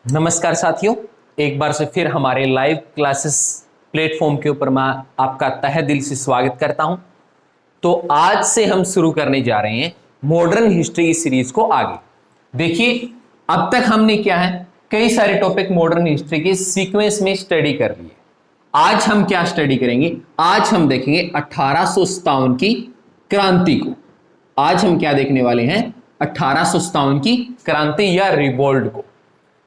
नमस्कार साथियों, एक बार से फिर हमारे लाइव क्लासेस प्लेटफॉर्म के ऊपर मैं आपका तहे दिल से स्वागत करता हूं। तो आज से हम शुरू करने जा रहे हैं मॉडर्न हिस्ट्री सीरीज को। आगे देखिए, अब तक हमने क्या है कई सारे टॉपिक मॉडर्न हिस्ट्री के सीक्वेंस में स्टडी कर लिए। आज हम क्या स्टडी करेंगे? आज हम देखेंगे 1857 की क्रांति को। आज हम क्या देखने वाले हैं? 1857 की क्रांति या रिवोल्ट को,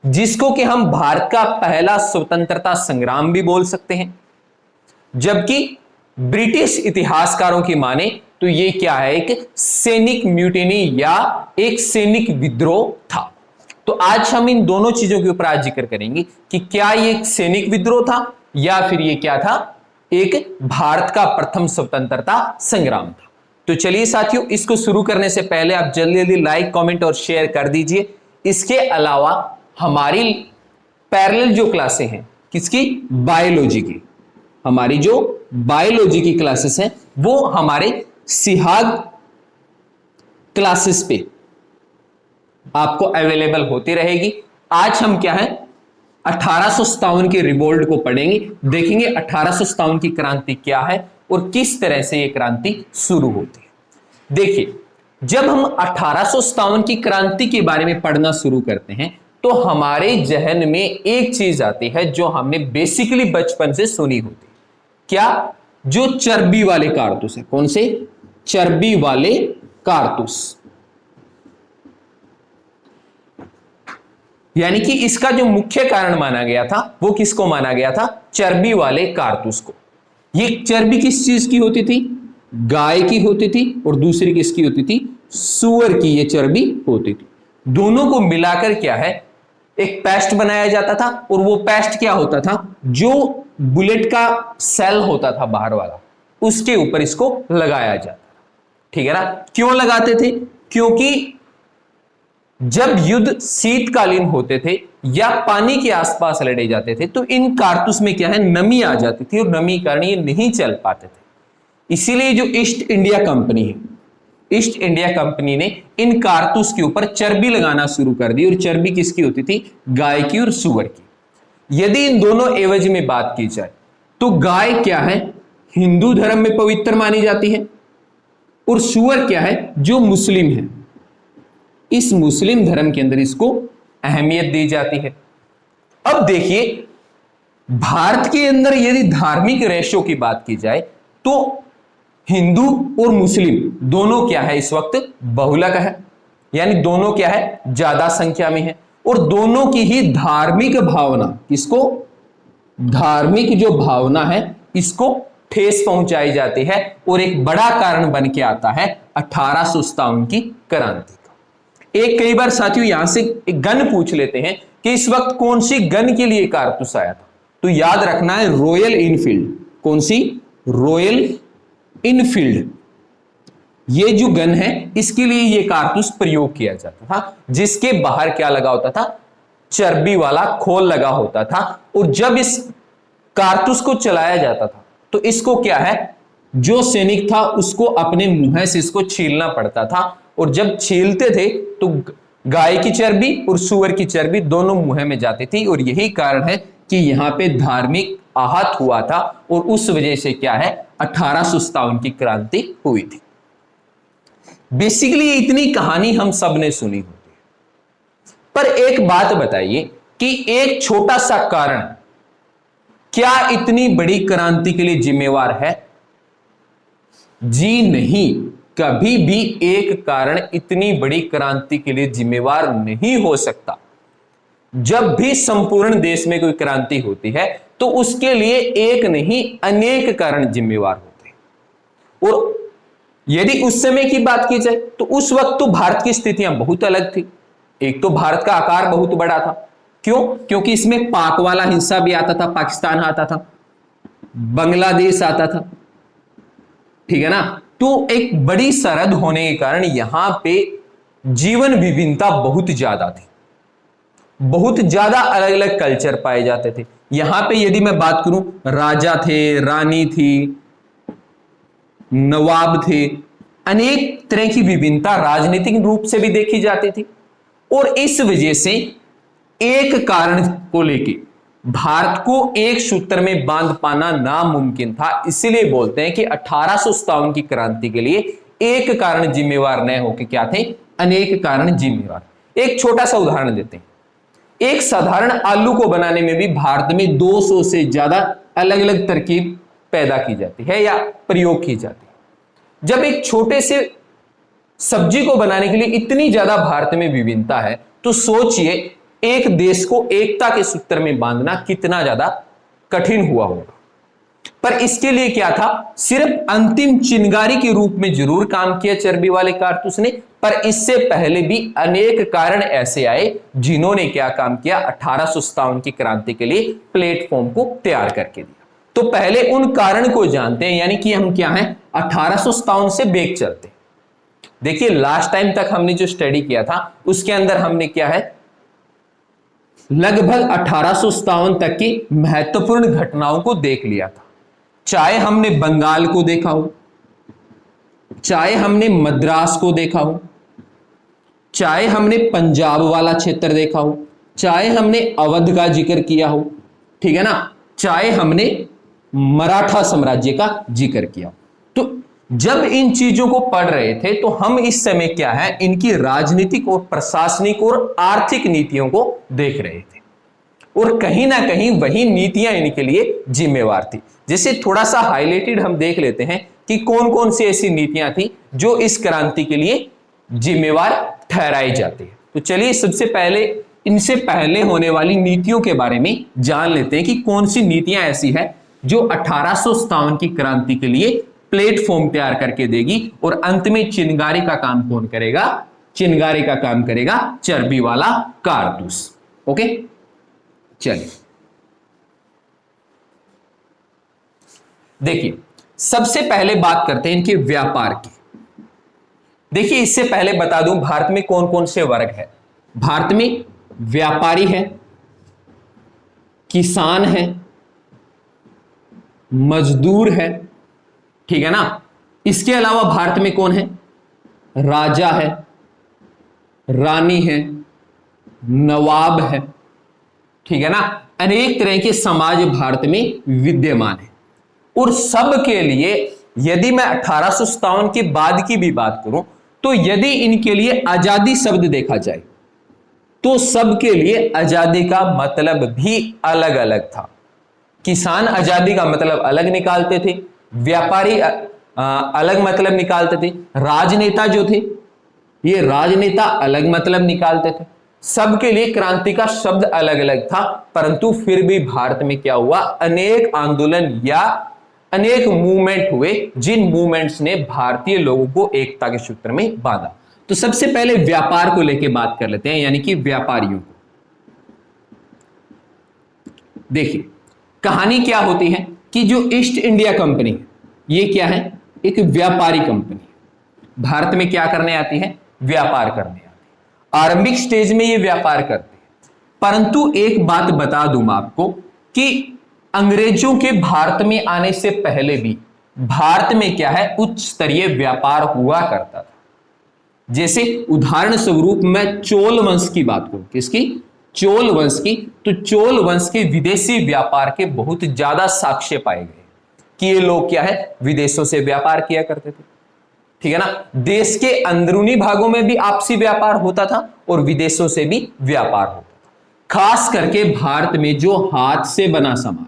जिसको कि हम भारत का पहला स्वतंत्रता संग्राम भी बोल सकते हैं। जबकि ब्रिटिश इतिहासकारों की माने तो ये क्या है, एक सैनिक म्यूटिनी या एक सैनिक विद्रोह था। तो आज हम इन दोनों चीजों के ऊपर आज जिक्र करेंगे कि क्या ये एक सैनिक विद्रोह था या फिर ये क्या था, एक भारत का प्रथम स्वतंत्रता संग्राम था। तो चलिए साथियों, इसको शुरू करने से पहले आप जल्दी जल्दी लाइक, कमेंट और शेयर कर दीजिए। इसके अलावा हमारी पैरेलल जो क्लासें हैं, किसकी? बायोलॉजी की। हमारी जो बायोलॉजी की क्लासेस हैं वो हमारे सिहाग क्लासेस पे आपको अवेलेबल होती रहेगी। आज हम क्या है 1857 के रिवोल्ट को पढ़ेंगे, देखेंगे 1857 की क्रांति क्या है और किस तरह से यह क्रांति शुरू होती है। देखिए, जब हम 1857 की क्रांति के बारे में पढ़ना शुरू करते हैं तो हमारे जहन में एक चीज आती है जो हमने बेसिकली बचपन से सुनी होती है। क्या? जो चर्बी वाले कारतूस है। कौन से? चर्बी वाले कारतूस। यानी कि इसका जो मुख्य कारण माना गया था वो किसको माना गया था? चर्बी वाले कारतूस को। ये चर्बी किस चीज की होती थी? गाय की होती थी। और दूसरी किसकी होती थी? सूअर की ये चर्बी होती थी। दोनों को मिलाकर क्या है, एक पेस्ट बनाया जाता था। और वो पेस्ट क्या होता था? जो बुलेट का सेल होता था बाहर वाला, उसके ऊपर इसको लगाया जाता। ठीक है ना? क्यों लगाते थे? क्योंकि जब युद्ध शीतकालीन होते थे या पानी के आसपास लड़े जाते थे तो इन कारतूस में क्या है, नमी आ जाती थी और नमी के कारण ये नहीं चल पाते थे। इसीलिए जो ईस्ट इंडिया कंपनी है, ईस्ट इंडिया कंपनी ने इन कारतूस के ऊपर चर्बी लगाना शुरू कर दी। और चर्बी किसकी होती थी? गाय की और सूअर की। यदि इन दोनों एवज में बात की जाए तो गाय क्या है, हिंदू धर्म में पवित्र मानी जाती है। और सूअर क्या है, जो मुस्लिम है, इस मुस्लिम धर्म के अंदर इसको अहमियत दी जाती है। अब देखिए, भारत के अंदर यदि धार्मिक रेशो की बात की जाए तो हिंदू और मुस्लिम दोनों क्या है, इस वक्त बहुलक है। यानी दोनों क्या है, ज्यादा संख्या में है। और दोनों की ही धार्मिक भावना, किसको? धार्मिक जो भावना है इसको ठेस पहुंचाई जाती है। और एक बड़ा कारण बन के आता है 1857 की क्रांति का। एक कई बार साथियों यहां से एक गन पूछ लेते हैं कि इस वक्त कौन सी गन के लिए कारतूस आया था, तो याद रखना है रॉयल इनफील्ड। कौन सी? Royal Enfield. ये जो गन है इसके लिए ये कारतूस प्रयोग किया जाता था, जिसके बाहर क्या लगा होता था? चर्बी वाला खोल लगा होता था। और जब इस कारतूस को चलाया जाता था तो इसको क्या है, जो सैनिक था उसको अपने मुंह से इसको छीलना पड़ता था। और जब छीलते थे तो गाय की चर्बी और सूअर की चर्बी दोनों मुंह में जाती थी। और यही कारण है कि यहां पे धार्मिक आहत हुआ था और उस वजह से क्या है 1857 की क्रांति हुई थी। बेसिकली इतनी कहानी हम सब ने सुनी होती है, पर एक बात बताइए कि एक छोटा सा कारण क्या इतनी बड़ी क्रांति के लिए जिम्मेवार है? जी नहीं, कभी भी एक कारण इतनी बड़ी क्रांति के लिए जिम्मेवार नहीं हो सकता। जब भी संपूर्ण देश में कोई क्रांति होती है तो उसके लिए एक नहीं अनेक कारण जिम्मेवार होते हैं। और यदि उस समय की बात की जाए तो उस वक्त तो भारत की स्थितियां बहुत अलग थी। एक तो भारत का आकार बहुत बड़ा था। क्यों? क्योंकि इसमें पाक वाला हिस्सा भी आता था, पाकिस्तान आता था, बांग्लादेश आता था। ठीक है ना? तो एक बड़ी सरहद होने के कारण यहां पे जीवन विभिन्नता बहुत ज्यादा थी। बहुत ज्यादा अलग अलग कल्चर पाए जाते थे। यहां पे यदि मैं बात करूं, राजा थे, रानी थी, नवाब थे, अनेक तरह की विभिन्नता राजनीतिक रूप से भी देखी जाती थी। और इस वजह से एक कारण को लेके भारत को एक सूत्र में बांध पाना नामुमकिन था। इसीलिए बोलते हैं कि 1857 की क्रांति के लिए एक कारण जिम्मेवार न होकर क्या थे, अनेक कारण जिम्मेवार। एक छोटा सा उदाहरण देते हैं। एक साधारण आलू को बनाने में भी भारत में 200 से ज्यादा अलग अलग तरकीब पैदा की जाती है या प्रयोग की जाती है। जब एक छोटे से सब्जी को बनाने के लिए इतनी ज्यादा भारत में विभिन्नता है, तो सोचिए एक देश को एकता के सूत्र में बांधना कितना ज्यादा कठिन हुआ होगा। पर इसके लिए क्या था, सिर्फ अंतिम चिंगारी के रूप में जरूर काम किया चर्बी वाले कारतूस ने, पर इससे पहले भी अनेक कारण ऐसे आए जिन्होंने क्या काम किया, 1857 की क्रांति के लिए प्लेटफॉर्म को तैयार करके दिया। तो पहले उन कारण को जानते हैं, यानी कि हम क्या हैं, 1857 से बैक चलते हैं। देखिए लास्ट टाइम तक हमने जो स्टडी किया था उसके अंदर हमने क्या है, लगभग 1857 तक की महत्वपूर्ण घटनाओं को देख लिया था। चाहे हमने बंगाल को देखा हो, चाहे हमने मद्रास को देखा हो, चाहे हमने पंजाब वाला क्षेत्र देखा हो, चाहे हमने अवध का जिक्र किया हो, ठीक है ना, चाहे हमने मराठा साम्राज्य का जिक्र किया। तो जब इन चीजों को पढ़ रहे थे तो हम इस समय क्या है, इनकी राजनीतिक और प्रशासनिक और आर्थिक नीतियों को देख रहे थे, और कहीं ना कहीं वही नीतियां इनके लिए जिम्मेवार थी। जैसे थोड़ा सा हाईलाइटेड हम देख लेते हैं कि कौन कौन सी ऐसी नीतियां थी जो इस क्रांति के लिए जिम्मेवार ठहराई जाती है। तो चलिए सबसे पहले इनसे पहले होने वाली नीतियों के बारे में जान लेते हैं कि कौन सी नीतियां ऐसी है जो 1857 की क्रांति के लिए प्लेटफॉर्म तैयार करके देगी, और अंत में चिंगारी का काम कौन करेगा, चिंगारी का काम करेगा चर्बी वाला कारतूस। ओके चलिए देखिए, सबसे पहले बात करते हैं इनके व्यापार की। देखिए इससे पहले बता दूं भारत में कौन कौन से वर्ग है। भारत में व्यापारी है, किसान है, मजदूर है, ठीक है ना। इसके अलावा भारत में कौन है, राजा है, रानी है, नवाब है, ठीक है ना। अनेक तरह के समाज भारत में विद्यमान है, और सब के लिए यदि मैं 1857 के बाद की भी बात करूं तो यदि इनके लिए आजादी शब्द देखा जाए तो सबके लिए आजादी का मतलब भी अलग अलग था। किसान आजादी का मतलब अलग निकालते थे, व्यापारी अलग मतलब निकालते थे, राजनेता जो थे ये राजनेता अलग मतलब निकालते थे। सबके लिए क्रांति का शब्द अलग अलग था, परंतु फिर भी भारत में क्या हुआ, अनेक आंदोलन या अनेक मूवमेंट हुए जिन मूवमेंट्स ने भारतीय लोगों को एकता के सूत्र में बांधा। तो सबसे पहले व्यापार को लेकर बात कर लेते हैं, यानी कि व्यापारियों को। देखिए कहानी क्या होती है कि जो ईस्ट इंडिया कंपनी है ये क्या है, एक व्यापारी कंपनी है। भारत में क्या करने आती है, व्यापार करने आती है। आरंभिक स्टेज में ये व्यापार करते हैं, परंतु एक बात बता दूं मैं आपको कि अंग्रेजों के भारत में आने से पहले भी भारत में क्या है, उच्च स्तरीय व्यापार हुआ करता था। जैसे उदाहरण स्वरूप मैं चोल वंश की बात करूं, किसकी, चोल वंश की, तो चोल वंश के विदेशी व्यापार के बहुत ज्यादा साक्ष्य पाए गए कि ये लोग क्या है, विदेशों से व्यापार किया करते थे, ठीक है ना। देश के अंदरूनी भागों में भी आपसी व्यापार होता था और विदेशों से भी व्यापार होता था। खास करके भारत में जो हाथ से बना सामान,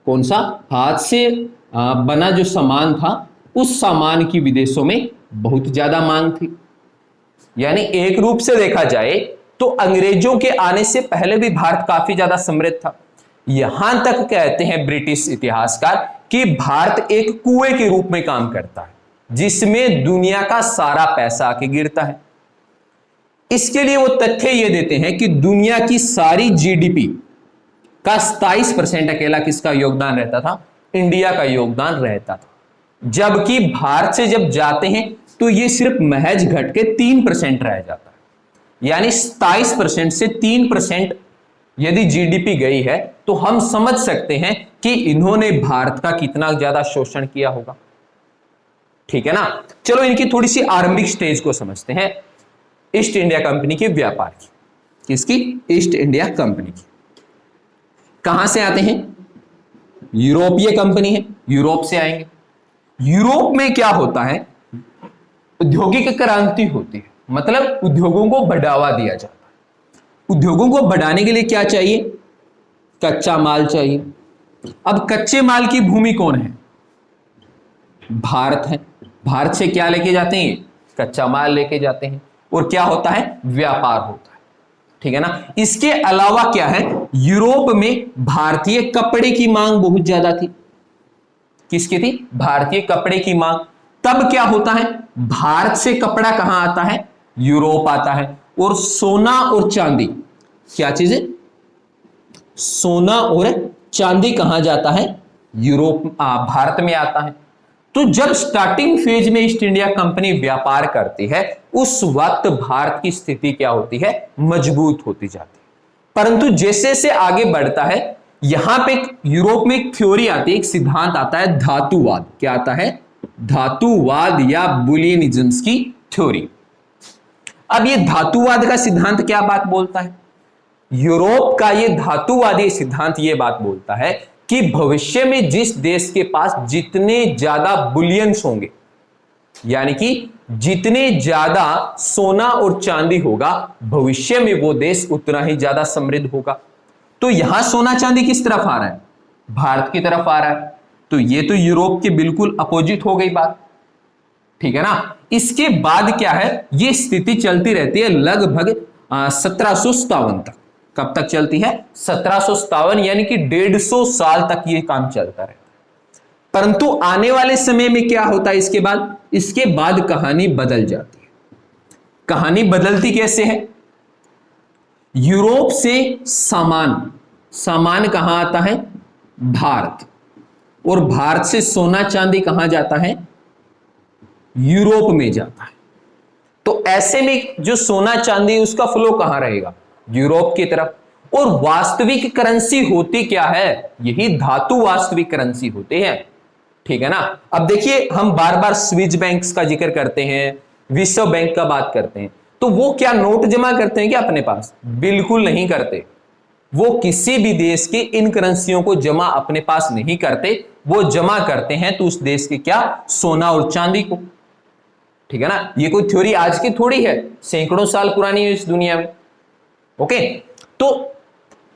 कौन सा, हाथ से बना जो सामान था, उस सामान की विदेशों में बहुत ज्यादा मांग थी। यानी एक रूप से देखा जाए तो अंग्रेजों के आने से पहले भी भारत काफी ज्यादा समृद्ध था। यहां तक कहते हैं ब्रिटिश इतिहासकार कि भारत एक कुएं के रूप में काम करता है जिसमें दुनिया का सारा पैसा आके गिरता है। इसके लिए वो तथ्य ये देते हैं कि दुनिया की सारी जीडीपी का 27% अकेला किसका योगदान रहता था, इंडिया का योगदान रहता था। जबकि भारत से जब जाते हैं तो ये सिर्फ महज घट के 3% रह जाता है। यानी 27% से 3% यदि जीडीपी गई है तो हम समझ सकते हैं कि इन्होंने भारत का कितना ज्यादा शोषण किया होगा, ठीक है ना। चलो इनकी थोड़ी सी आरंभिक स्टेज को समझते हैं ईस्ट इंडिया कंपनी के व्यापार की। किसकी? ईस्ट इंडिया कंपनी की। कहां से आते हैं? यूरोपीय कंपनी है, यूरोप से आएंगे। यूरोप में क्या होता है? औद्योगिक क्रांति होती है, मतलब उद्योगों को बढ़ावा दिया जाता है। उद्योगों को बढ़ाने के लिए क्या चाहिए? कच्चा माल चाहिए। अब कच्चे माल की भूमि कौन है? भारत है। भारत से क्या लेके जाते हैं? कच्चा माल लेके जाते हैं। और क्या होता है? व्यापार होता है। ठीक है ना। इसके अलावा क्या है? यूरोप में भारतीय कपड़े की मांग बहुत ज्यादा थी। किसकी थी? भारतीय कपड़े की मांग। तब क्या होता है? भारत से कपड़ा कहां आता है? यूरोप आता है। और सोना और चांदी, क्या चीज है? सोना और चांदी कहां जाता है? यूरोप, भारत में आता है। तो जब स्टार्टिंग फेज में ईस्ट इंडिया कंपनी व्यापार करती है, उस वक्त भारत की स्थिति क्या होती है? मजबूत होती जाती है। परंतु जैसे जैसे आगे बढ़ता है, यहां पे यूरोप में एक थ्योरी आती है, एक सिद्धांत आता है, धातुवाद। क्या आता है? धातुवाद या बुलियनिज्म्स की थ्योरी। अब ये धातुवाद का सिद्धांत क्या बात बोलता है? यूरोप का ये धातुवादी सिद्धांत ये बात बोलता है कि भविष्य में जिस देश के पास जितने ज्यादा बुलियंस होंगे, यानी कि जितने ज्यादा सोना और चांदी होगा, भविष्य में वो देश उतना ही ज्यादा समृद्ध होगा। तो यहां सोना चांदी किस तरफ आ रहा है? भारत की तरफ आ रहा है। तो ये तो यूरोप के बिल्कुल अपोजिट हो गई बात। ठीक है ना। इसके बाद क्या है? ये स्थिति चलती रहती है लगभग 1757 तक। कब तक चलती है? 1757, यानी कि 150 साल तक ये काम चलता रहता है। परंतु आने वाले समय में क्या होता है इसके बाद? इसके बाद कहानी बदल जाती है। कहानी बदलती कैसे है? यूरोप से सामान कहां आता है? भारत। और भारत से सोना चांदी कहां जाता है? यूरोप में जाता है। तो ऐसे में जो सोना चांदी उसका फ्लो कहां रहेगा? यूरोप की तरफ। और वास्तविक करेंसी होती क्या है? यही धातु वास्तविक करेंसी होते हैं। ठीक है ना। अब देखिए, हम बार बार स्विस बैंक्स का जिक्र करते हैं, विश्व बैंक का बात करते हैं, तो वो क्या नोट जमा करते हैं क्या अपने पास? बिल्कुल नहीं करते। वो किसी भी देश की इन करेंसियों को जमा अपने पास नहीं करते। वो जमा करते हैं तो उस देश के क्या? सोना और चांदी को। ठीक है ना। ये कोई थ्योरी आज की थोड़ी है, सैकड़ों साल पुरानी है इस दुनिया में। ओके। तो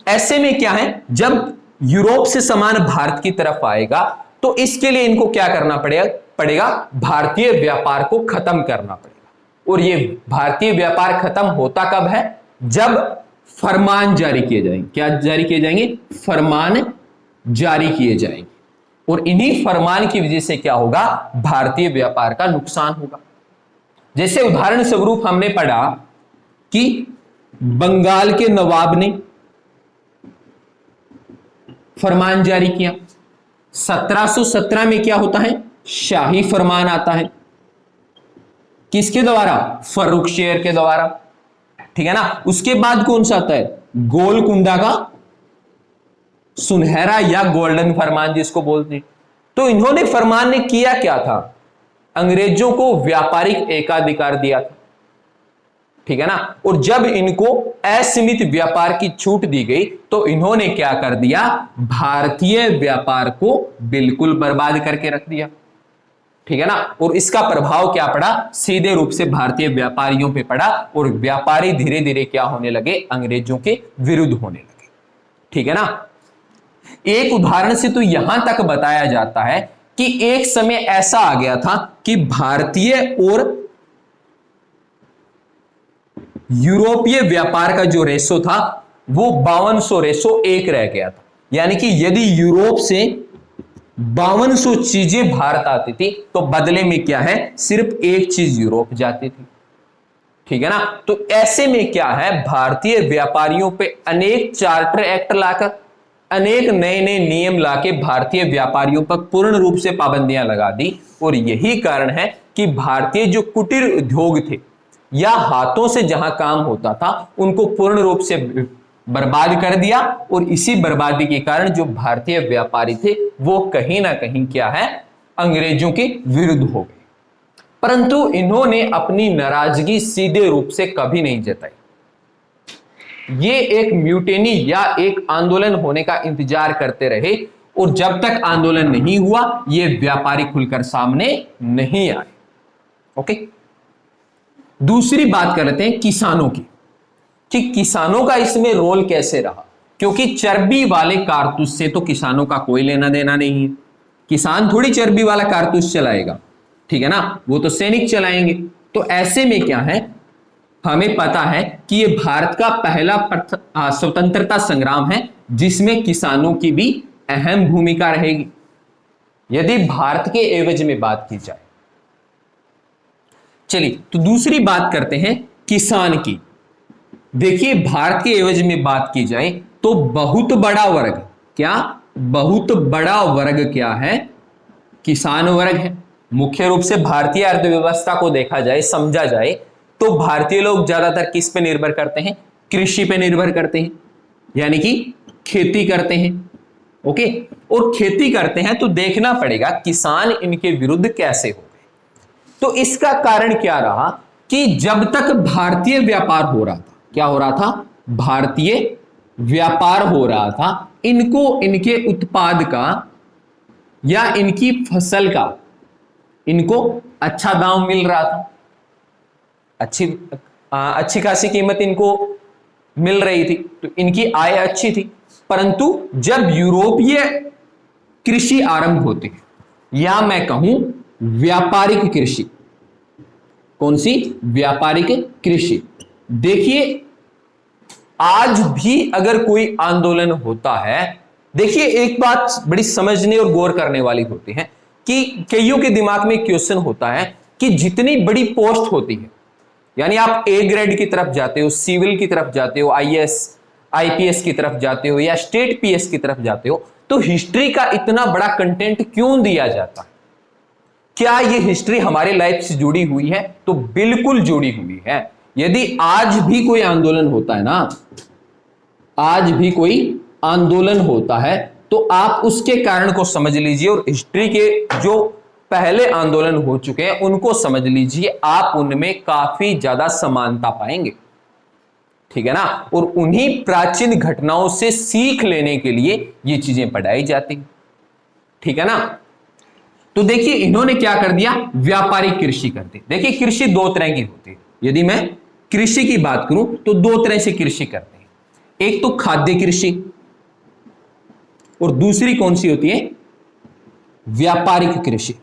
ऐसे में क्या है, जब यूरोप से सामान भारत की तरफ आएगा, तो इसके लिए इनको क्या करना पड़ेगा? भारतीय व्यापार को खत्म करना पड़ेगा। और ये भारतीय व्यापार खत्म होता कब है? जब फरमान जारी किए जाएंगे। क्या जारी किए जाएंगे? फरमान जारी किए जाएंगे। और इन्हीं फरमान की वजह से क्या होगा? भारतीय व्यापार का नुकसान होगा। जैसे उदाहरण स्वरूप हमने पढ़ा कि बंगाल के नवाब ने फरमान जारी किया। 1717 में क्या होता है? शाही फरमान आता है। किसके द्वारा? फर्रुखशेर के द्वारा। ठीक है ना। उसके बाद कौन सा आता है? गोलकुंडा का सुनहरा या गोल्डन फरमान जिसको बोलते हैं। तो इन्होंने फरमान ने किया क्या था? अंग्रेजों को व्यापारिक एकाधिकार दिया था। ठीक है ना। और जब इनको असीमित व्यापार की छूट दी गई, तो इन्होंने क्या कर दिया? भारतीय व्यापार को बिल्कुल बर्बाद करके रख दिया। ठीक है ना। और इसका प्रभाव क्या पड़ा? सीधे रूप से भारतीय व्यापारियों पे पड़ा। और व्यापारी धीरे धीरे क्या होने लगे? अंग्रेजों के विरुद्ध होने लगे। ठीक है ना। एक उदाहरण से तो यहां तक बताया जाता है कि एक समय ऐसा आ गया था कि भारतीय और यूरोपीय व्यापार का जो रेशो था वो 5200 रेशो 1 रह गया था। यानी कि यदि यूरोप से 5200 चीजें भारत आती थी, तो बदले में क्या है? सिर्फ एक चीज यूरोप जाती थी। ठीक है ना। तो ऐसे में क्या है? भारतीय व्यापारियों पे अनेक चार्टर एक्ट लाकर, अनेक नए नए नियम लाके भारतीय व्यापारियों पर पूर्ण रूप से पाबंदियां लगा दी। और यही कारण है कि भारतीय जो कुटीर उद्योग थे या हाथों से जहां काम होता था, उनको पूर्ण रूप से बर्बाद कर दिया। और इसी बर्बादी के कारण जो भारतीय व्यापारी थे वो कहीं ना कहीं क्या है? अंग्रेजों के विरुद्ध हो गए। परंतु इन्होंने अपनी नाराजगी सीधे रूप से कभी नहीं जताई। ये एक म्यूटेनी या एक आंदोलन होने का इंतजार करते रहे, और जब तक आंदोलन नहीं हुआ ये व्यापारी खुलकर सामने नहीं आए। ओके, दूसरी बात कर लेते हैं किसानों की, कि किसानों का इसमें रोल कैसे रहा, क्योंकि चर्बी वाले कारतूस से तो किसानों का कोई लेना देना नहीं है। किसान थोड़ी चर्बी वाला कारतूस चलाएगा, ठीक है ना, वो तो सैनिक चलाएंगे। तो ऐसे में क्या है, हमें पता है कि ये भारत का पहला स्वतंत्रता संग्राम है जिसमें किसानों की भी अहम भूमिका रहेगी, यदि भारत के एवज में बात की जाए। चलिए, तो दूसरी बात करते हैं किसान की। देखिए, भारत के एवज में बात की जाए तो बहुत बड़ा वर्ग, क्या बहुत बड़ा वर्ग क्या है, किसान वर्ग है। मुख्य रूप से भारतीय अर्थव्यवस्था को देखा जाए, समझा जाए, तो भारतीय लोग ज्यादातर किस पे निर्भर करते हैं, कृषि पे निर्भर करते हैं, यानी कि खेती करते हैं। ओके, और खेती करते हैं तो देखना पड़ेगा किसान इनके विरुद्ध कैसे हो गए। तो इसका कारण क्या रहा कि जब तक भारतीय व्यापार हो रहा था, क्या हो रहा था, भारतीय व्यापार हो रहा था, इनको इनके उत्पाद का या इनकी फसल का इनको अच्छा दाम मिल रहा था, अच्छी खासी कीमत इनको मिल रही थी, तो इनकी आय अच्छी थी। परंतु जब यूरोपीय कृषि आरंभ होती है, या मैं कहूं व्यापारिक कृषि, कौन सी, व्यापारिक कृषि। देखिए, आज भी अगर कोई आंदोलन होता है, देखिए एक बात बड़ी समझने और गौर करने वाली होती है कि कईयों के दिमाग में क्वेश्चन होता है कि जितनी बड़ी पोस्ट होती है, यानी आप ए ग्रेड की तरफ जाते हो, सिविल की तरफ जाते हो, आईएएस आईपीएस की तरफ जाते हो, या स्टेट पीएस की तरफ जाते हो, तो हिस्ट्री का इतना बड़ा कंटेंट क्यों दिया जाता है? क्या ये हिस्ट्री हमारे लाइफ से जुड़ी हुई है? तो बिल्कुल जुड़ी हुई है। यदि आज भी कोई आंदोलन होता है ना, आज भी कोई आंदोलन होता है, तो आप उसके कारण को समझ लीजिए और हिस्ट्री के जो पहले आंदोलन हो चुके हैं उनको समझ लीजिए, आप उनमें काफी ज्यादा समानता पाएंगे, ठीक है ना। और उन्हीं प्राचीन घटनाओं से सीख लेने के लिए ये चीजें पढ़ाई जाती, ठीक है ना। तो देखिए, इन्होंने क्या कर दिया, व्यापारिक कृषि कर दी। देखिए, कृषि दो तरह की होती है, यदि मैं कृषि की बात करूं तो दो तरह से कृषि करते हैं, एक तो खाद्य कृषि और दूसरी कौन सी होती है, व्यापारिक कृषि।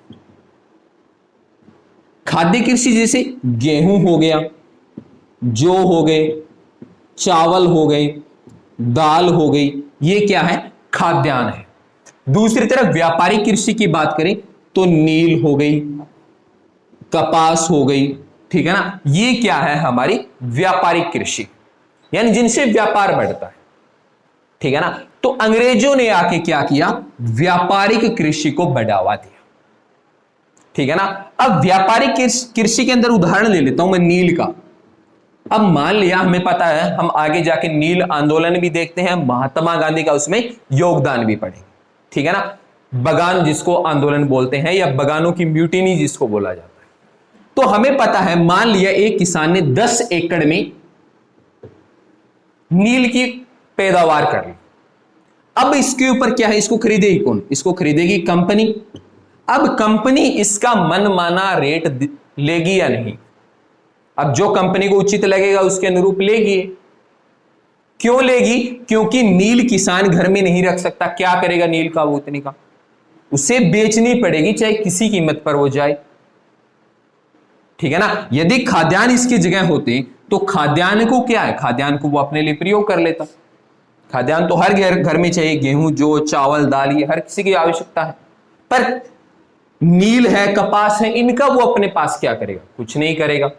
खाद्य कृषि जैसे गेहूं हो गया, जौ हो गए, चावल हो गए, दाल हो गई, ये क्या है, खाद्यान्न है। दूसरी तरफ व्यापारिक कृषि की बात करें तो नील हो गई, कपास हो गई, ठीक है ना, ये क्या है, हमारी व्यापारिक कृषि, यानी जिनसे व्यापार बढ़ता है, ठीक है ना। तो अंग्रेजों ने आके क्या किया, व्यापारिक कृषि को बढ़ावा दिया, ठीक है ना। अब व्यापारिक कृषि के अंदर उदाहरण ले लेता हूं मैं नील का। अब मान लिया, हमें पता है हम आगे जाके नील आंदोलन भी देखते हैं, महात्मा गांधी का उसमें योगदान भी पड़ेगा, ठीक है ना। बगान जिसको आंदोलन बोलते हैं, या बगानों की म्यूटिनी जिसको बोला जाता है। तो हमें पता है, मान लिया एक किसान ने 10 एकड़ में नील की पैदावार कर ली। अब इसके ऊपर क्या है, इसको खरीदेगी कौन, इसको खरीदेगी कंपनी। अब कंपनी इसका मनमाना रेट लेगी या नहीं, अब जो कंपनी को उचित लगेगा उसके अनुरूप लेगी। क्यों लेगी, क्योंकि नील किसान घर में नहीं रख सकता, क्या करेगा नील का, वो इतने का उसे बेचनी पड़ेगी, चाहे किसी कीमत पर हो जाए, ठीक है ना। यदि खाद्यान्न इसकी जगह होते तो खाद्यान्न को क्या है, खाद्यान्न को वो अपने लिए प्रयोग कर लेता। खाद्यान्न तो हर घर में चाहिए, गेहूं, जौ, चावल, दाल, ये हर किसी की आवश्यकता है। पर नील है, कपास है, इनका वो अपने पास क्या करेगा, कुछ नहीं करेगा,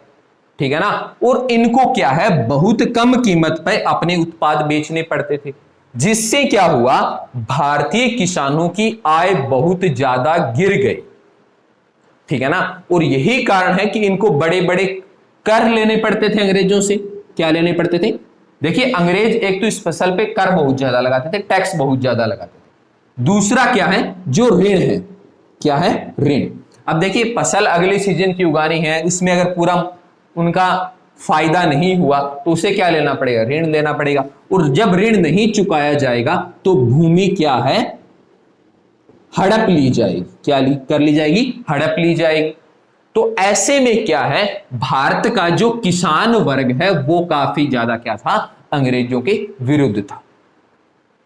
ठीक है ना। और इनको क्या है, बहुत कम कीमत पर अपने उत्पाद बेचने पड़ते थे, जिससे क्या हुआ, भारतीय किसानों की आय बहुत ज्यादा गिर गई, ठीक है ना। और यही कारण है कि इनको बड़े बड़े कर लेने पड़ते थे अंग्रेजों से। क्या लेने पड़ते थे, देखिए अंग्रेज एक तो इस फसल पे कर बहुत ज्यादा लगाते थे, टैक्स बहुत ज्यादा लगाते थे। दूसरा क्या है, जो ऋण है, क्या है, ऋण। अब देखिए फसल अगले सीजन की उगानी है, इसमें अगर पूरा उनका फायदा नहीं हुआ तो उसे क्या लेना पड़ेगा, ऋण लेना पड़ेगा। और जब ऋण नहीं चुकाया जाएगा तो भूमि क्या है, हड़प ली जाएगी। क्या कर ली जाएगी, हड़प ली जाएगी। तो ऐसे में क्या है, भारत का जो किसान वर्ग है वो काफी ज्यादा क्या था, अंग्रेजों के विरुद्ध था।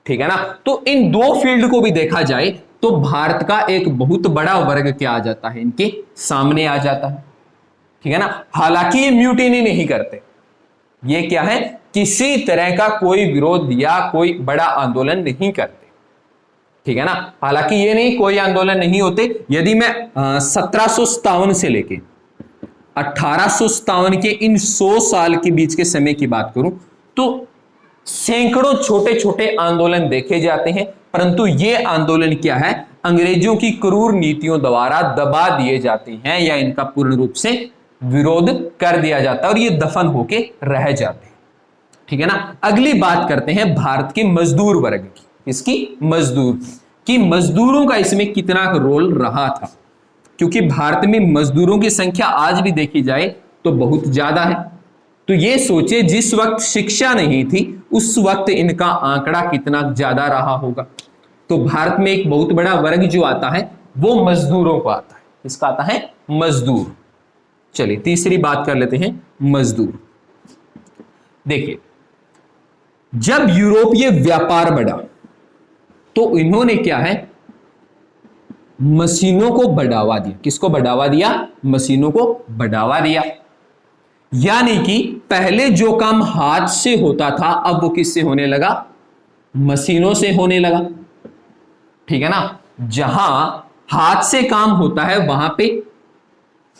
ठीक है ना। तो इन दो फील्ड को भी देखा जाए तो भारत का एक बहुत बड़ा वर्ग क्या आ जाता है, इनके सामने आ जाता है। ठीक है ना। हालांकि ये म्यूटिनी नहीं करते, ये क्या है, किसी तरह का कोई विरोध या कोई बड़ा आंदोलन नहीं करते। ठीक है ना। हालांकि ये नहीं कोई आंदोलन नहीं होते। यदि मैं 1757 से लेके 1857 के इन 100 साल के बीच के समय की बात करूं तो सैकड़ों छोटे छोटे आंदोलन देखे जाते हैं, परंतु ये आंदोलन क्या है, अंग्रेजों की क्रूर नीतियों द्वारा दबा दिए जाते हैं या इनका पूर्ण रूप से विरोध कर दिया जाता है और ये दफन होके रह जाते हैं। ठीक है ना। अगली बात करते हैं भारत के मजदूर वर्ग की। इसकी मजदूर की मजदूरों का इसमें कितना रोल रहा था, क्योंकि भारत में मजदूरों की संख्या आज भी देखी जाए तो बहुत ज्यादा है। तो ये सोचे जिस वक्त शिक्षा नहीं थी उस वक्त इनका आंकड़ा कितना ज्यादा रहा होगा। तो भारत में एक बहुत बड़ा वर्ग जो आता है वो मजदूरों को आता है। इसका आता है मजदूर। चलिए तीसरी बात कर लेते हैं, मजदूर। देखिए जब यूरोपीय व्यापार बढ़ा तो इन्होंने क्या है, मशीनों को बढ़ावा दिया। किसको बढ़ावा दिया, मशीनों को बढ़ावा दिया। यानी कि पहले जो काम हाथ से होता था अब वो किससे होने लगा, मशीनों से होने लगा। ठीक है ना। जहां हाथ से काम होता है वहां पे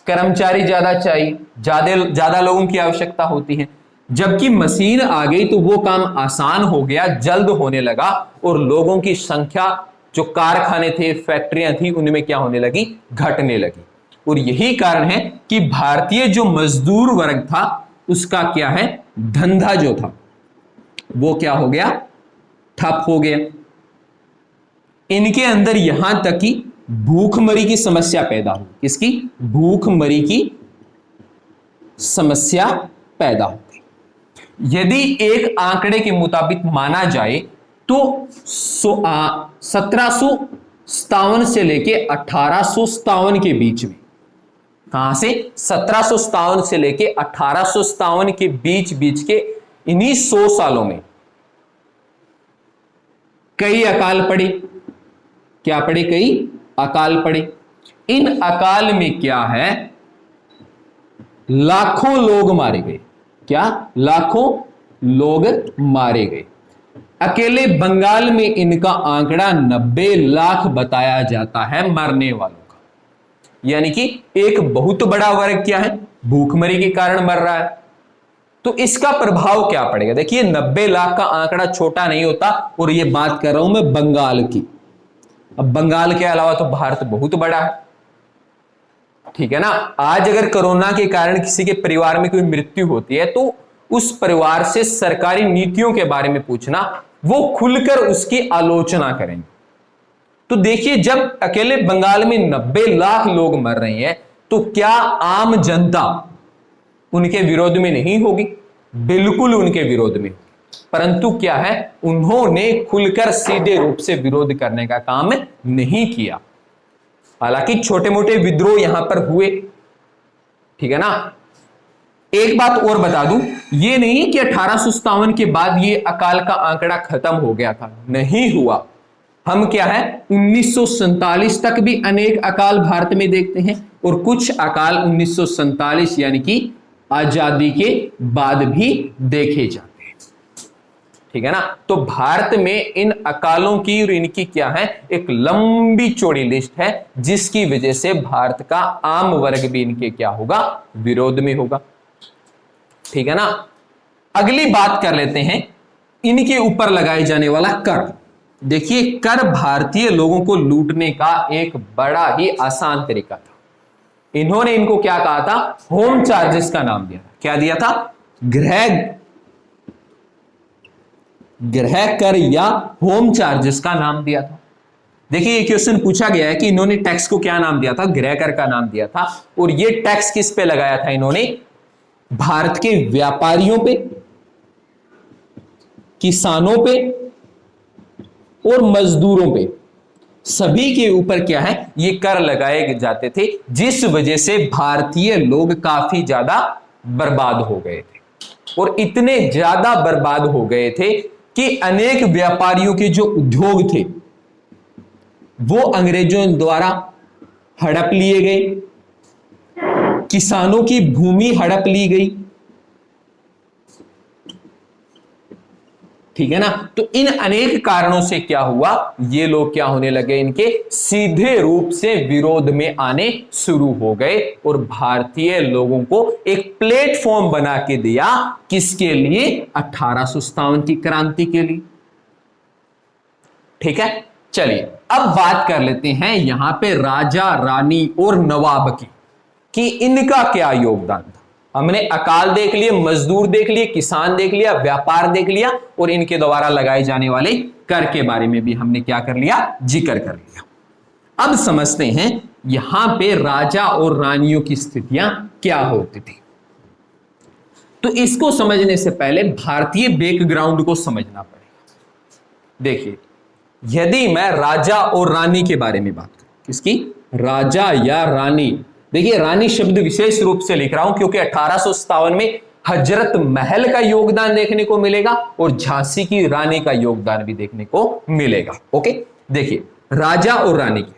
कर्मचारी ज्यादा चाहिए, ज्यादा लोगों की आवश्यकता होती है। जबकि मशीन आ गई तो वो काम आसान हो गया, जल्द होने लगा और लोगों की संख्या, जो कारखाने थे, फैक्ट्रियां थी, उनमें क्या होने लगी, घटने लगी। और यही कारण है कि भारतीय जो मजदूर वर्ग था उसका क्या है, धंधा जो था वो क्या हो गया, ठप हो गया। इनके अंदर यहां तक कि भूखमरी की समस्या पैदा हुई। किसकी, भूखमरी की समस्या पैदा हो गई। यदि एक आंकड़े के मुताबिक माना जाए तो 1757 से लेके 1857 के बीच में, कहां से, 1757 से लेके 1857 के बीच के इन्हीं 100 सालों में कई अकाल पड़े। क्या पड़े, कई अकाल पड़े। इन अकाल में क्या है, लाखों लोग मारे गए। क्या, लाखों लोग मारे गए। अकेले बंगाल में इनका आंकड़ा 90 लाख बताया जाता है मरने वालों का। यानी कि एक बहुत बड़ा वर्ग क्या है, भूखमरी के कारण मर रहा है। तो इसका प्रभाव क्या पड़ेगा। देखिए 90 लाख का आंकड़ा छोटा नहीं होता, और ये बात कर रहा हूं मैं बंगाल की। अब बंगाल के अलावा तो भारत बहुत बड़ा है। ठीक है ना। आज अगर कोरोना के कारण किसी के परिवार में कोई मृत्यु होती है तो उस परिवार से सरकारी नीतियों के बारे में पूछना, वो खुलकर उसकी आलोचना करेंगे। तो देखिए जब अकेले बंगाल में 90 लाख लोग मर रहे हैं तो क्या आम जनता उनके विरोध में नहीं होगी, बिल्कुल उनके विरोध में। परंतु क्या है, उन्होंने खुलकर सीधे रूप से विरोध करने का काम नहीं किया। हालांकि छोटे मोटे विद्रोह यहां पर हुए। ठीक है ना। एक बात और बता दूं, ये नहीं कि 1857 के बाद ये अकाल का आंकड़ा खत्म हो गया था, नहीं हुआ। हम क्या है 1947 तक भी अनेक अकाल भारत में देखते हैं, और कुछ अकाल 1947 यानी कि आजादी के बाद भी देखे जाते हैं। ठीक है ना। तो भारत में इन अकालों की और इनकी क्या है, एक लंबी चौड़ी लिस्ट है, जिसकी वजह से भारत का आम वर्ग भी इनके क्या होगा, विरोध में होगा। ठीक है ना। अगली बात कर लेते हैं इनके ऊपर लगाए जाने वाला कर। देखिए कर भारतीय लोगों को लूटने का एक बड़ा ही आसान तरीका था। इन्होंने इनको क्या कहा था, होम चार्जेस का नाम दिया था। क्या दिया था, गृह कर या होम चार्जेस का नाम दिया था। देखिए ये क्वेश्चन पूछा गया है कि इन्होंने टैक्स को क्या नाम दिया था, गृह कर का नाम दिया था। और ये टैक्स किस पे लगाया था इन्होंने, भारत के व्यापारियों पे, किसानों पे और मजदूरों पे, सभी के ऊपर क्या है, ये कर लगाए जाते थे, जिस वजह से भारतीय लोग काफी ज्यादा बर्बाद हो गए थे। और इतने ज्यादा बर्बाद हो गए थे कि अनेक व्यापारियों के जो उद्योग थे वो अंग्रेजों द्वारा हड़प लिए गए, किसानों की भूमि हड़प ली गई, ठीक है ना। तो इन अनेक कारणों से क्या हुआ, ये लोग क्या होने लगे, इनके सीधे रूप से विरोध में आने शुरू हो गए और भारतीय लोगों को एक प्लेटफॉर्म बना के दिया, किसके लिए, 1857 की क्रांति के लिए। ठीक है, चलिए अब बात कर लेते हैं यहां पे राजा रानी और नवाब की, कि इनका क्या योगदान था। हमने अकाल देख लिए, मजदूर देख लिए, किसान देख लिया, व्यापार देख लिया, और इनके द्वारा लगाए जाने वाले कर के बारे में भी हमने क्या कर लिया, जिक्र कर लिया। अब समझते हैं यहां पे राजा और रानियों की स्थितियां क्या होती थी। तो इसको समझने से पहले भारतीय बैकग्राउंड को समझना पड़ेगा। देखिए, यदि मैं राजा और रानी के बारे में बात करूं, किसकी, राजा या रानी, देखिए रानी शब्द विशेष रूप से लिख रहा हूं क्योंकि 1857 में हजरत महल का योगदान देखने को मिलेगा और झांसी की रानी का योगदान भी देखने को मिलेगा। ओके, देखिए राजा और रानी की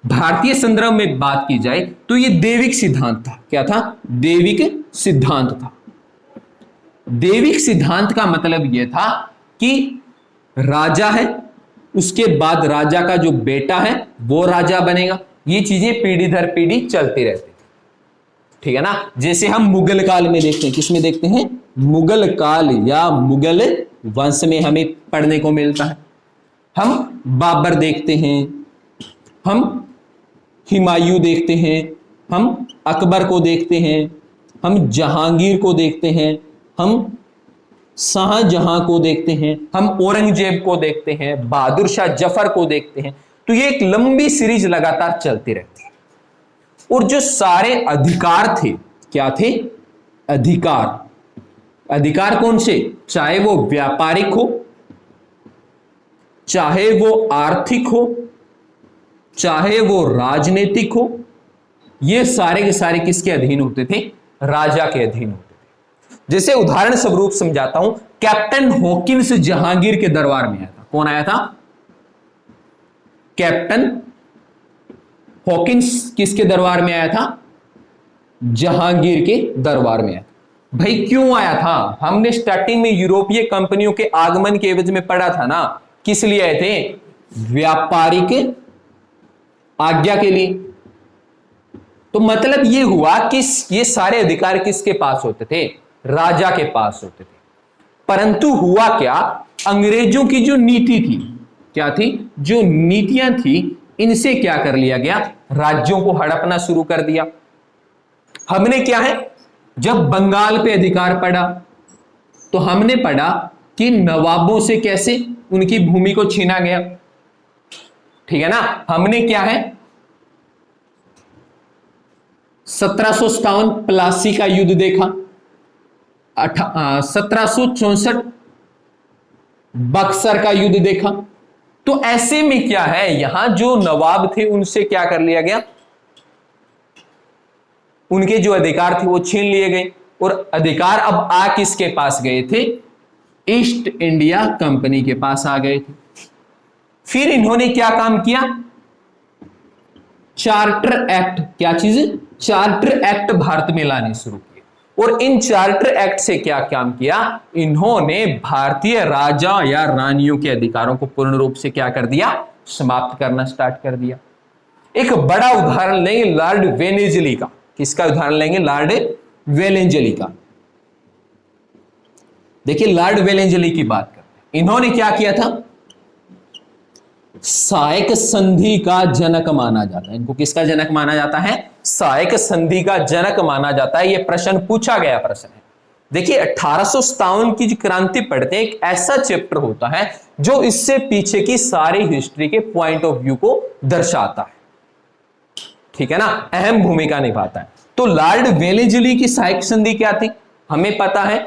भारतीय संदर्भ में बात की जाए तो यह दैविक सिद्धांत था। क्या था, दैविक सिद्धांत था। दैविक सिद्धांत का मतलब यह था कि राजा है, उसके बाद राजा का जो बेटा है वो राजा बनेगा। ये चीजें पीढ़ी दर पीढ़ी चलती रहती थी, ठीक है ना। जैसे हम मुगल काल में देखते हैं, किसमें देखते हैं, मुगल काल या मुगल वंश में हमें पढ़ने को मिलता है। हम बाबर देखते हैं, हम हुमायूं देखते हैं, हम अकबर को देखते हैं, हम जहांगीर को देखते हैं, हम शाहजहां को देखते हैं, हम औरंगजेब को देखते हैं, बहादुर शाह जफर को देखते हैं। तो ये एक लंबी सीरीज लगातार चलती रहती है। और जो सारे अधिकार थे, क्या थे, अधिकार। अधिकार कौन से, चाहे वो व्यापारिक हो, चाहे वो आर्थिक हो, चाहे वो राजनीतिक हो, ये सारे के सारे किसके अधीन होते थे, राजा के अधीन होते थे। जैसे उदाहरण स्वरूप समझाता हूं, कैप्टन हॉकिंस जहांगीर के दरबार में आया था। कौन आया था, कैप्टन हॉकिंस किसके दरबार में आया था, जहांगीर के दरबार में आया। भाई क्यों आया था, हमने स्टार्टिंग में यूरोपीय कंपनियों के आगमन के एवज में पढ़ा था ना, किस लिए आए थे, व्यापारिक आज्ञा के लिए। तो मतलब यह हुआ कि ये सारे अधिकार किसके पास होते थे, राजा के पास होते थे। परंतु हुआ क्या, अंग्रेजों की जो नीति थी, क्या थी, जो नीतियां थी, इनसे क्या कर लिया गया, राज्यों को हड़पना शुरू कर दिया। हमने क्या है, जब बंगाल पे अधिकार पड़ा तो हमने पढ़ा कि नवाबों से कैसे उनकी भूमि को छीना गया, ठीक है ना। हमने क्या है, 1757 प्लासी का युद्ध देखा, 1764 बक्सर का युद्ध देखा। तो ऐसे में क्या है, यहां जो नवाब थे उनसे क्या कर लिया गया, उनके जो अधिकार थे वो छीन लिए गए। और अधिकार अब आ किसके पास गए थे, ईस्ट इंडिया कंपनी के पास आ गए थे। फिर इन्होंने क्या काम किया, चार्टर एक्ट, क्या चीज, चार्टर एक्ट भारत में लाने शुरू किए। और इन चार्टर एक्ट से क्या काम किया, इन्होंने भारतीय राजा या रानियों के अधिकारों को पूर्ण रूप से क्या कर दिया, समाप्त करना स्टार्ट कर दिया। एक बड़ा उदाहरण लेंगे लॉर्ड वेलेंजली का। किसका उदाहरण लेंगे, लॉर्ड वेलेंजली का। देखिए लॉर्ड वेलेंजली की बात करते हैं। इन्होंने क्या किया था, सायक संधि का जनक माना जाता है। इनको किसका जनक माना जाता है, सायक संधि का जनक माना जाता है। यह प्रश्न पूछा गया प्रश्न है। देखिए 1857 की जो क्रांति पढ़ते हैं, एक ऐसा चैप्टर होता है जो इससे पीछे की सारी हिस्ट्री के पॉइंट ऑफ व्यू को दर्शाता है, ठीक है ना, अहम भूमिका निभाता है। तो लॉर्ड वेलेस्ली की सहायक संधि क्या थी? हमें पता है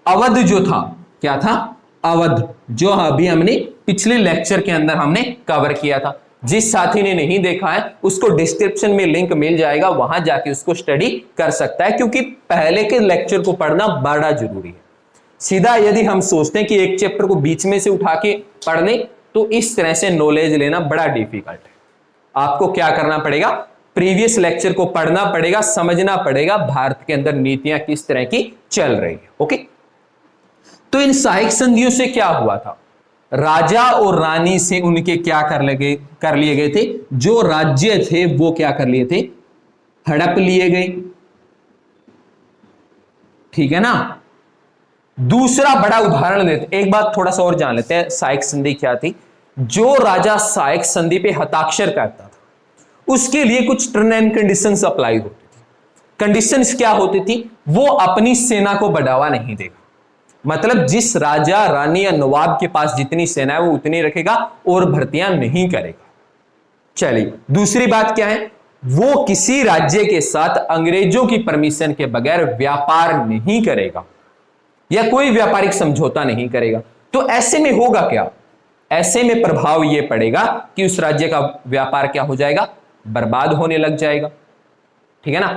अवध जो था, क्या था? अवध, जो अभी हमने पिछले लेक्चर के अंदर हमने कवर किया था। जिस साथी ने नहीं देखा है उसको डिस्क्रिप्शन में लिंक मिल जाएगा, वहां जाके उसको स्टडी कर सकता है, क्योंकि पहले के लेक्चर को पढ़ना बड़ा जरूरी है। सीधा यदि हम सोचते हैं कि एक चैप्टर को बीच में से उठा के पढ़ लें तो इस तरह से नॉलेज लेना बड़ा डिफिकल्ट है। आपको क्या करना पड़ेगा? प्रीवियस लेक्चर को पढ़ना पड़ेगा, समझना पड़ेगा भारत के अंदर नीतियां किस तरह की चल रही है। ओके, तो इन सहायक संधियों से क्या हुआ था? राजा और रानी से उनके क्या कर लिए गए थे? जो राज्य थे वो क्या कर लिए थे? हड़प लिए गए। ठीक है ना? दूसरा बड़ा उदाहरण देते, एक बात थोड़ा सा और जान लेते हैं, सहायक संधि क्या थी। जो राजा सहायक संधि पे हस्ताक्षर करता था उसके लिए कुछ टर्म एंड कंडीशंस अप्लाई होती थी। कंडीशंस क्या होती थी? वो अपनी सेना को बढ़ावा नहीं देगा, मतलब जिस राजा रानी या नवाब के पास जितनी सेना है वो उतनी रखेगा और भर्तियां नहीं करेगा। चलिए, दूसरी बात क्या है? वो किसी राज्य के साथ अंग्रेजों की परमिशन के बगैर व्यापार नहीं करेगा या कोई व्यापारिक समझौता नहीं करेगा। तो ऐसे में होगा क्या? ऐसे में प्रभाव यह पड़ेगा कि उस राज्य का व्यापार क्या हो जाएगा? बर्बाद होने लग जाएगा। ठीक है ना?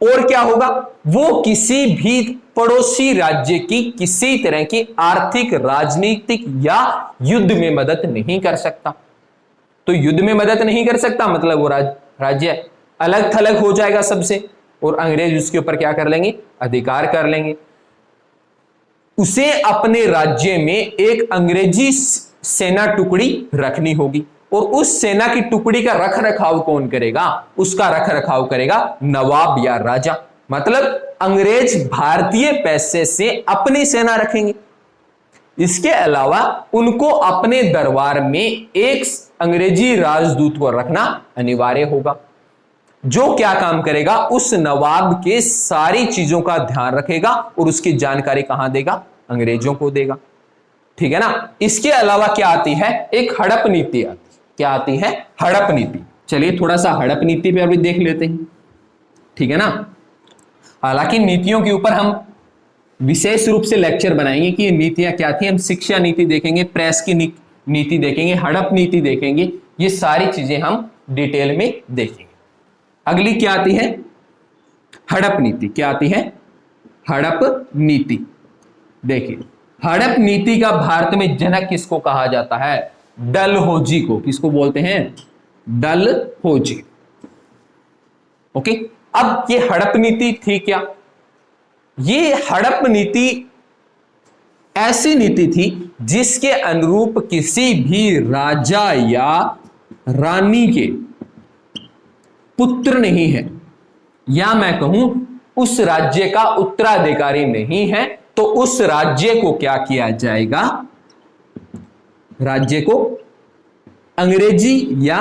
और क्या होगा? वो किसी भी पड़ोसी राज्य की किसी तरह की आर्थिक, राजनीतिक या युद्ध में मदद नहीं कर सकता। तो युद्ध में मदद नहीं कर सकता मतलब वो राज्य अलग थलग हो जाएगा सबसे, और अंग्रेज उसके ऊपर क्या कर लेंगे? अधिकार कर लेंगे। उसे अपने राज्य में एक अंग्रेजी सेना टुकड़ी रखनी होगी, और उस सेना की टुकड़ी का रख रखाव कौन करेगा? उसका रख रखाव करेगा नवाब या राजा। मतलब अंग्रेज भारतीय पैसे से अपनी सेना रखेंगे। इसके अलावा उनको अपने दरबार में एक अंग्रेजी राजदूत को रखना अनिवार्य होगा, जो क्या काम करेगा? उस नवाब के सारी चीजों का ध्यान रखेगा और उसकी जानकारी कहां देगा? अंग्रेजों को देगा। ठीक है ना? इसके अलावा क्या आती है? एक हड़प नीति आती। क्या आती है? हड़प नीति। चलिए थोड़ा सा हड़प नीति पे अभी देख लेते हैं। ठीक है ना? हालांकि नीतियों के ऊपर हम विशेष रूप से लेक्चर बनाएंगे कि ये नीतियां क्या थी। हम शिक्षा नीति देखेंगे, प्रेस की नीति देखेंगे, हड़प नीति देखेंगे, ये सारी चीजें हम डिटेल में देखेंगे। अगली क्या आती है? हड़प नीति। क्या आती है? हड़प नीति। देखिए, हड़प नीति का भारत में जनक किसको कहा जाता है? डलहौजी को। किसको बोलते हैं? डलहौजी। ओके, अब ये हड़प नीति थी क्या? ये हड़प नीति ऐसी नीति थी जिसके अनुरूप किसी भी राजा या रानी के पुत्र नहीं है, या मैं कहूं उस राज्य का उत्तराधिकारी नहीं है, तो उस राज्य को क्या किया जाएगा? राज्य को अंग्रेजी या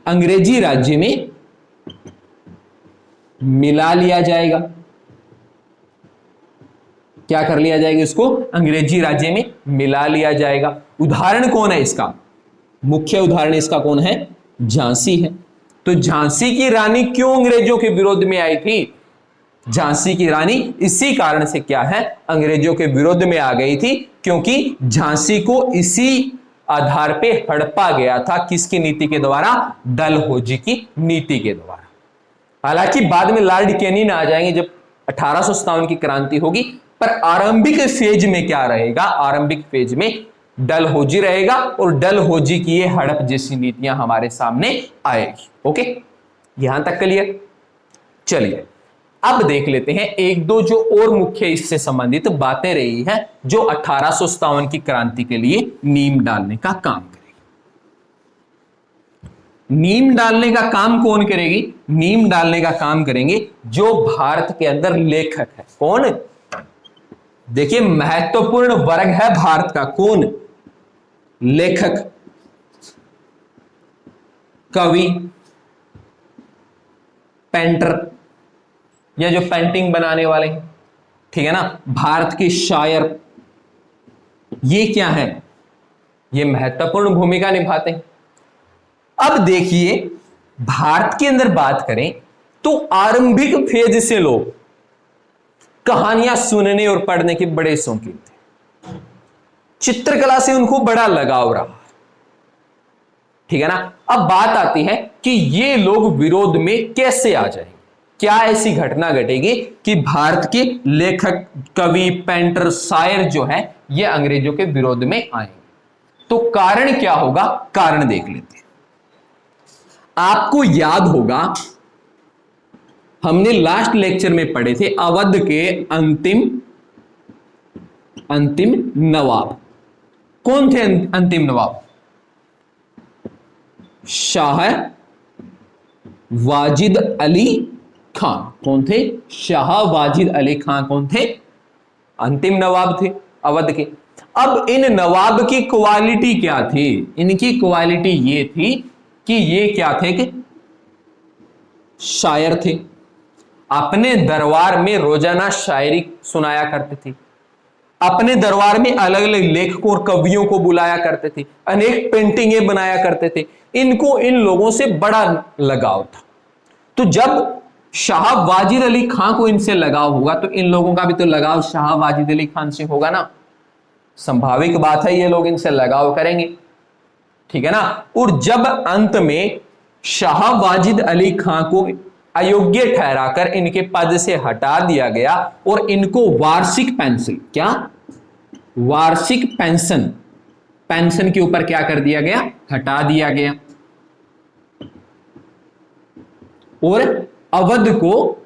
अंग्रेजी राज्य में मिला लिया जाएगा। क्या कर लिया जाएगा? इसको अंग्रेजी राज्य में मिला लिया जाएगा। उदाहरण कौन है इसका? मुख्य उदाहरण इसका कौन है? झांसी है। तो झांसी की रानी क्यों अंग्रेजों के विरोध में आई थी? झांसी की रानी इसी कारण से क्या है? अंग्रेजों के विरोध में आ गई थी, क्योंकि झांसी को इसी आधार पे हड़पा गया था। किसकी नीति के द्वारा? डलहौजी की नीति के द्वारा। हालांकि बाद में लॉर्ड कैनिंग आ जाएंगे जब 1857 की क्रांति होगी, पर आरंभिक फेज में क्या रहेगा? आरंभिक फेज में डलहौजी रहेगा, और डलहौजी की ये हड़प जैसी नीतियां हमारे सामने आएगी। ओके, यहां तक क्लियर? चलिए अब देख लेते हैं एक दो जो और मुख्य इससे संबंधित बातें रही हैं जो 1857 की क्रांति के लिए नींव डालने का काम करेगी। नींव डालने का काम कौन करेगी? नींव डालने का काम करेंगे जो भारत के अंदर लेखक है। कौन? देखिए, महत्वपूर्ण वर्ग है भारत का। कौन? लेखक, कवि, पेंटर, या जो पेंटिंग बनाने वाले हैं, ठीक है ना, भारत के शायर, ये क्या है? ये महत्वपूर्ण भूमिका निभाते हैं। अब देखिए, भारत के अंदर बात करें तो आरंभिक फेज से लोग कहानियां सुनने और पढ़ने के बड़े शौकीन थे, चित्रकला से उनको बड़ा लगाव रहा। ठीक है ना। अब बात आती है कि ये लोग विरोध में कैसे आ जाएंगे, क्या ऐसी घटना घटेगी कि भारत के लेखक, कवि, पेंटर, शायर जो है ये अंग्रेजों के विरोध में आएंगे। तो कारण क्या होगा, कारण देख लेते हैं। आपको याद होगा हमने लास्ट लेक्चर में पढ़े थे अवध के अंतिम नवाब। कौन थे अंतिम नवाब? शाह वाजिद अली खान। कौन थे? शाह वाजिद अली खान कौन थे? अंतिम नवाब थे अवध के। अब इन नवाब की क्वालिटी क्या थी? इनकी क्वालिटी ये थी कि ये क्या थे कि शायर थे, अपने दरबार में रोजाना शायरी सुनाया करते थे, अपने दरबार में अलग अलग लेखकों और कवियों को बुलाया करते थे, अनेक पेंटिंगें बनाया करते थे। इनको इन लोगों से बड़ा लगाव था। तो जब शाह वाजिद अली खान को इनसे लगाव होगा तो इन लोगों का भी तो लगाव शाह वाजिद अली खान से होगा ना, संभाविक बात है, ये लोग इनसे लगाव करेंगे। ठीक है ना। और जब अंत में शाह वाजिद अली खान को अयोग्य ठहराकर इनके पद से हटा दिया गया और इनको वार्षिक पेंशन, क्या वार्षिक पेंशन, पेंशन के ऊपर क्या कर दिया गया? हटा दिया गया। और अवध को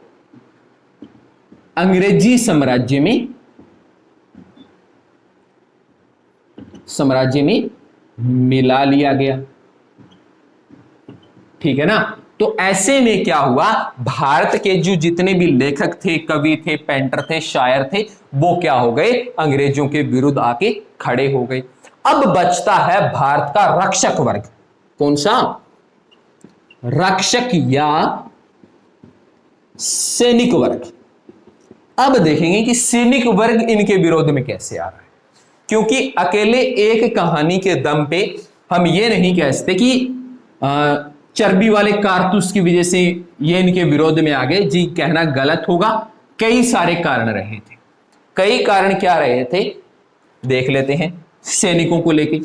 अंग्रेजी साम्राज्य में मिला लिया गया। ठीक है ना। तो ऐसे में क्या हुआ, भारत के जो जितने भी लेखक थे, कवि थे, पेंटर थे, शायर थे, वो क्या हो गए? अंग्रेजों के विरुद्ध आके खड़े हो गए। अब बचता है भारत का रक्षक वर्ग। कौन सा? रक्षक या सैनिक वर्ग। अब देखेंगे कि सैनिक वर्ग इनके विरोध में कैसे आ रहा है, क्योंकि अकेले एक कहानी के दम पे हम ये नहीं कह सकते कि चर्बी वाले कारतूस की वजह से ये इनके विरोध में आ गए जी, कहना गलत होगा। कई सारे कारण रहे थे। कई कारण क्या रहे थे देख लेते हैं सैनिकों को लेके।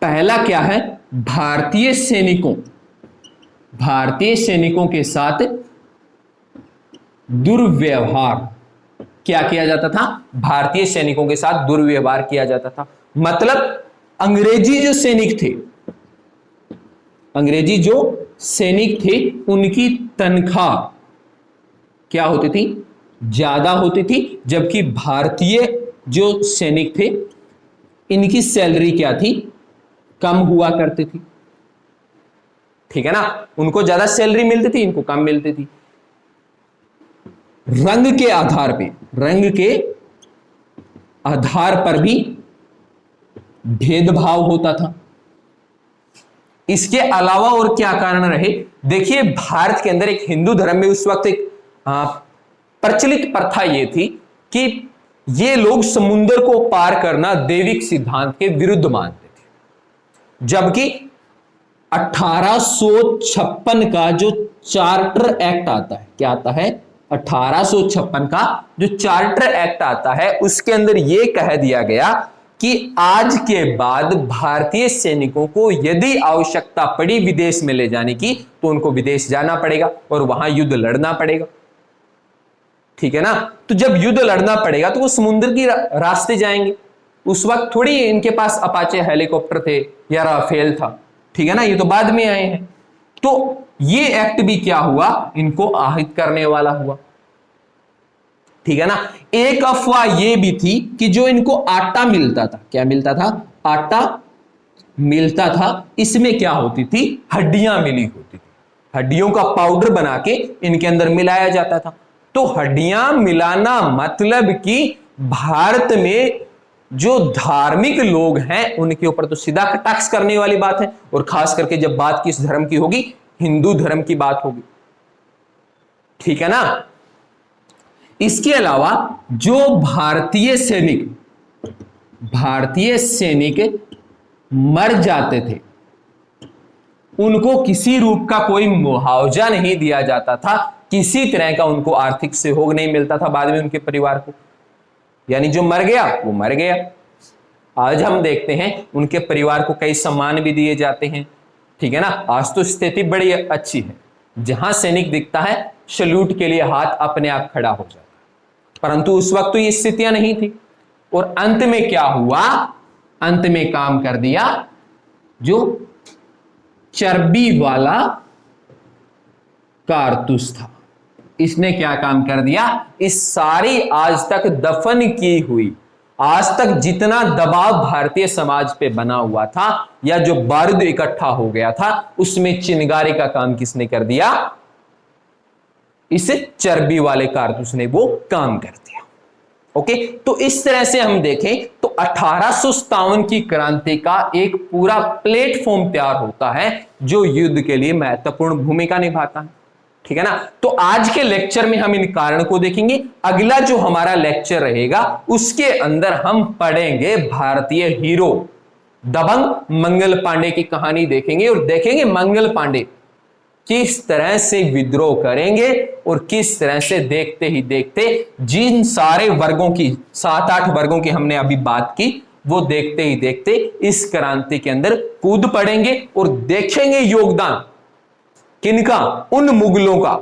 पहला क्या है? भारतीय सैनिकों के साथ दुर्व्यवहार। क्या किया जाता था? भारतीय सैनिकों के साथ दुर्व्यवहार किया जाता था। मतलब अंग्रेजी जो सैनिक थे उनकी तनख्वाह क्या होती थी? ज्यादा होती थी, जबकि भारतीय जो सैनिक थे इनकी सैलरी क्या थी? कम हुआ करती थी। ठीक है ना। उनको ज्यादा सैलरी मिलती थी, इनको कम मिलती थी। रंग के आधार पर भी भेदभाव होता था। इसके अलावा और क्या कारण रहे? देखिए, भारत के अंदर एक हिंदू धर्म में उस वक्त एक प्रचलित प्रथा ये थी कि ये लोग समुद्र को पार करना दैविक सिद्धांत के विरुद्ध मानते थे। जबकि 1856 का जो चार्टर एक्ट आता है, क्या आता है? 1856 का जो चार्टर एक्ट आता है उसके अंदर यह कह दिया गया कि आज के बाद भारतीय सैनिकों को यदि आवश्यकता पड़ी विदेश में ले जाने की तो उनको विदेश जाना पड़ेगा और वहां युद्ध लड़ना पड़ेगा। ठीक है ना। तो जब युद्ध लड़ना पड़ेगा तो वो समुद्र की रास्ते जाएंगे। उस वक्त थोड़ी इनके पास अपाचे हेलीकॉप्टर थे या राफेल था। ठीक है ना। ये तो बाद में आए हैं। तो ये एक्ट भी क्या हुआ? इनको आहत करने वाला हुआ। ठीक है ना। एक अफवाह यह भी थी कि जो इनको आटा मिलता था, क्या मिलता था? आटा मिलता था, इसमें क्या होती थी? हड्डियां मिली होती थी। हड्डियों का पाउडर बना के इनके अंदर मिलाया जाता था। तो हड्डियां मिलाना मतलब कि भारत में जो धार्मिक लोग हैं उनके ऊपर तो सीधा कटाक्ष करने वाली बात है। और खास करके जब बात किस धर्म की होगी? हिंदू धर्म की बात होगी। ठीक है ना। इसके अलावा जो भारतीय सैनिक मर जाते थे उनको किसी रूप का कोई मुआवजा नहीं दिया जाता था, किसी तरह का उनको आर्थिक सहयोग नहीं मिलता था बाद में उनके परिवार को। यानी जो मर गया वो मर गया। आज हम देखते हैं उनके परिवार को कई सम्मान भी दिए जाते हैं, ठीक है ना। आज तो स्थिति बड़ी अच्छी है, जहां सैनिक दिखता है सैल्यूट के लिए हाथ अपने आप खड़ा हो जाता है, परंतु उस वक्त तो ये स्थितियां नहीं थी। और अंत में क्या हुआ, अंत में काम कर दिया जो चर्बी वाला कारतूस था, इसने क्या काम कर दिया, इस सारी आज तक दफन की हुई, आज तक जितना दबाव भारतीय समाज पे बना हुआ था या जो बारूद इकट्ठा हो गया था, उसमें चिंगारी का काम किसने कर दिया, इस चर्बी वाले कारतूस ने वो काम कर दिया। ओके, तो इस तरह से हम देखें तो 1857 की क्रांति का एक पूरा प्लेटफॉर्म तैयार होता है जो युद्ध के लिए महत्वपूर्ण भूमिका निभाता है, ठीक है ना। तो आज के लेक्चर में हम इन कारण को देखेंगे। अगला जो हमारा लेक्चर रहेगा उसके अंदर हम पढ़ेंगे भारतीय हीरो दबंग मंगल पांडे की कहानी देखेंगे और देखेंगे मंगल पांडे किस तरह से विद्रोह करेंगे और किस तरह से देखते ही देखते जिन सारे वर्गों की 7-8 वर्गों की हमने अभी बात की, वो देखते ही देखते इस क्रांति के अंदर कूद पड़ेंगे और देखेंगे योगदान किनका, उन मुगलों का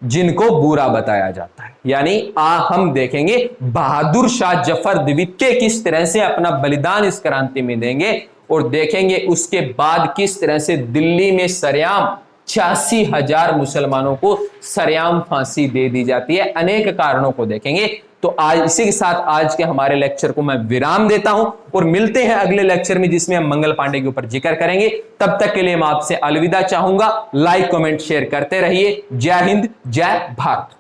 जिनको बुरा बताया जाता है। यानी हम देखेंगे बहादुर शाह जफर द्वितीय किस तरह से अपना बलिदान इस क्रांति में देंगे और देखेंगे उसके बाद किस तरह से दिल्ली में सरेआम 86,000 मुसलमानों को सरेआम फांसी दे दी जाती है। अनेक कारणों को देखेंगे। तो आज इसी के साथ आज के हमारे लेक्चर को मैं विराम देता हूं और मिलते हैं अगले लेक्चर में जिसमें हम मंगल पांडे के ऊपर जिक्र करेंगे। तब तक के लिए मैं आपसे अलविदा चाहूंगा। लाइक कमेंट शेयर करते रहिए। जय हिंद, जय भारत।